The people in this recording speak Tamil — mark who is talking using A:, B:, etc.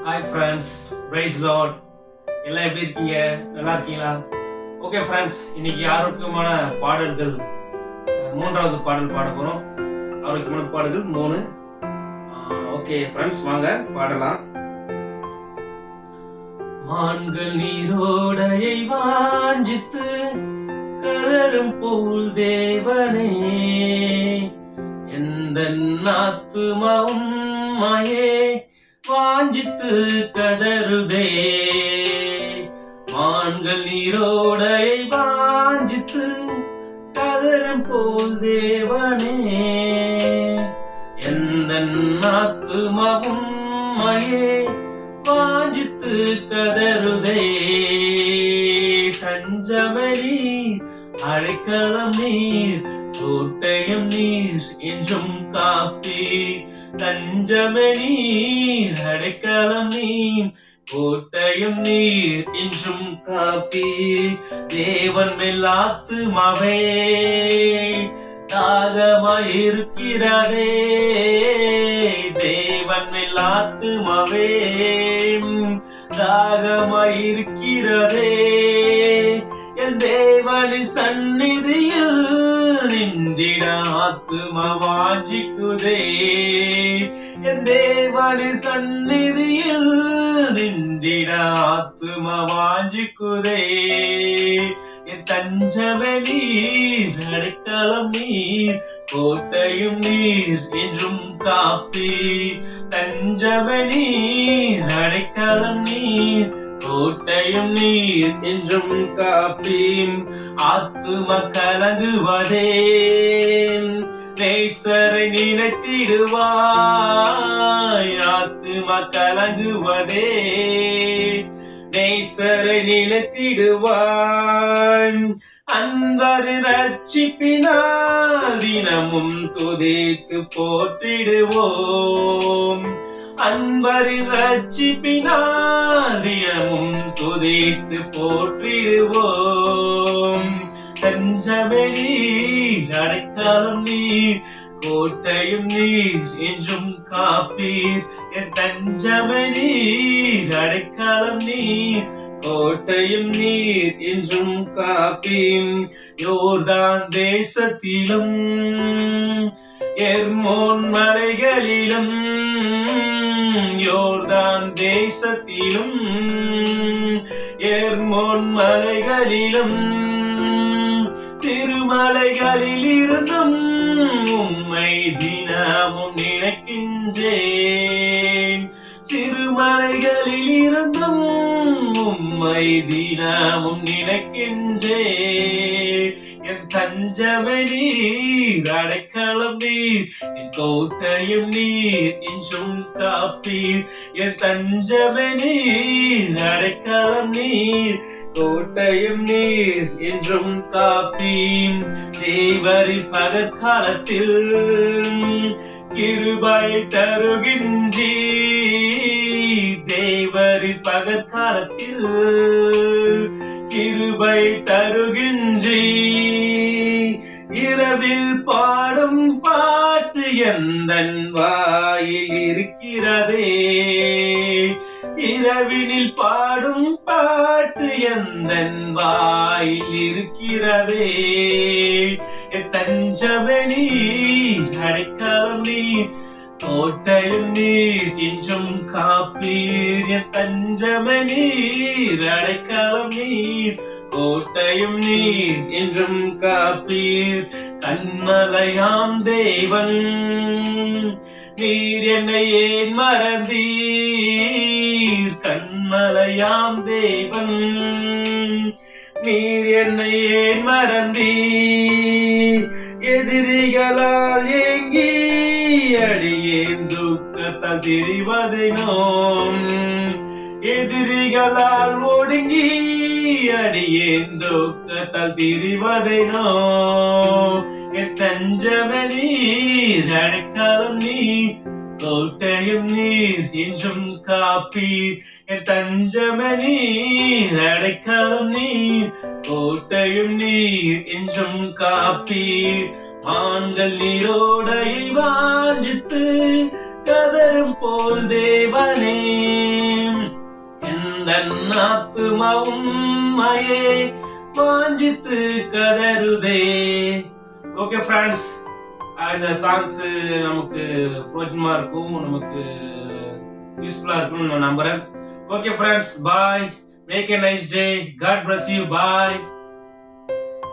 A: Hi friends, price Lord. எல்லாம் எப்படி இருக்கீங்க? நல்லா இருக்கீங்களா? ஓகே ஃப்ரெண்ட்ஸ், இன்னைக்கு ஆரோக்கியமான பாடல்கள் மூன்றாவது பாடல் பாட போகிறோம். ஆரோக்கியமான பாடல்கள் 3. ஓகே ஃப்ரெண்ட்ஸ், வாங்க பாடலாம். மான்கள் நீரோடையை வாஞ்சித்து கதரும் போல் தேவனே, எந்த ஆத்துமாவும் மாயே வாஞ்சித்து கதறுதே. மான்கள் நீரோடையை வாஞ்சித்து கதரும் போல் தேவனே, எந்த ஆத்துமாவும் மாயே வாஞ்சித்து கதறுதே. தஞ்சமணி அடைக்கலம் நீர், கோட்டையும் நீர் என்றும் காப்பி. தஞ்சமணி அடைக்கலம் நீர், கோட்டையும் நீர் என்றும் காப்பி. தேவன் மேல் ஆத்துமாவே தாகமாயிருக்கிறதே. தேவன் மேல் ஆத்துமாவே தாகமாயிருக்கிறதே. என் தேவனின் சந்நிதியில் நின்றிட ஆத்துமா வாஞ்சிக்குதே. என் தேவனின் சந்நிதியில் நின்றிட ஆத்துமா வாஞ்சிக்குதே. என் தஞ்சமே நீர், அடைக்கலம் நீர், கோட்டையும் நீர் என்றும் காப்பி. தஞ்சமே நீர், அடைக்கலம் நீர், கோட்டையும் நீர் என்றும் காப்பி. ஆத்துமா கலங்குவதே, நேசரை நினைத்திடுவாய். ஆத்துமா கலங்குவதே, நேசரை நினைத்திடுவாய். அன்பரை ரட்சிப்பினால் தினமும் துதித்து போற்றிடுவோம். அன்பரின் ரட்சிப்பினால் தினமும் துதித்து போற்றிடுவோம். தஞ்சமே நீர், அடைக்கலம் நீர், கோட்டையும் நீர் என்றும் காப்பீர். என் தஞ்சமே நீர், அடைக்கலம் நீர், கோட்டையும் நீர் என்றும் காப்பீர். யோர்தான் தேசத்திலும் எர்மோன் மலைகளிலும், யோர்தான் தேசத்திலும் எர்மோன் மலைகளிலும், சிறுமலைகளில் இருந்தும் உம்மை தினமும் நினைக்கின்றேன். சிறுமலைகளில் இருந்தும் உம்மை தினமும் நினைக்கின்றேன். என் தஞ்சமே நீர், அடைக்கலம் நீர், என் கோட்டையும் நீர் என்றும் காப்பீர். என் தஞ்சமே நீர், அடைக்கலம் நீர், கோட்டையும் நீர் என்றும் காப்பீர். தேவரின் பகற்காலத்தில் கிருபை தருகின்றீர். தேவரின் பகற்காலத்தில் கிருபை தருகின்றீர். இரவில் பாடும் பாட்டு எந்தன் வாயில் இருக்கிறதே. இரவினில் பாடும் பாட்டு எந்தன் வாயில் இருக்கிறதே. தஞ்சமே நீர், அடைக்கலம் நீர், கோட்டையும் நீர் என்றும் காப்பீர். என் தஞ்சமே நீர், அடைக்கலம் நீர், கோட்டையும் நீர் என்றும் காப்பீர். கண்மலையாம் தேவன் நீர், என்னை ஏன் மறந்தீர்? கண்மலையாம் தேவன் நீர், என்னை ஏன் மறந்தீர்? எதிரிகளால் ஏங்கி அடியேன் துக்கத்தால் திரிவதேனோம். எதிரிகளால் ஒடுங்கி அடியேன் துக்கத்தால் திரிவதேனோ. என் தஞ்சமே நீர், அடைக்கலம் நீர், கோட்டையும் நீர் என்றும் காப்பீர். என் தஞ்சமே நீர், அடைக்கலம் நீர், கோட்டையும் நீர் என்றும் காப்பீர். மான்கள் நீரோடையை வாஞ்சித்து கதரும் போல் தேவனே, என்னாத்துமா உண்மையே வாஞ்சித்து கதறுதே. ஓகே ஃப்ரெண்ட்ஸ், இந்த சாங்ஸ் நமக்கு பிரோஜனமா இருக்கும், நமக்கு யூஸ்ஃபுல்லா இருக்கும்னு நான் நம்புறேன். Okay friends, bye. Make a nice day. God bless you. Bye.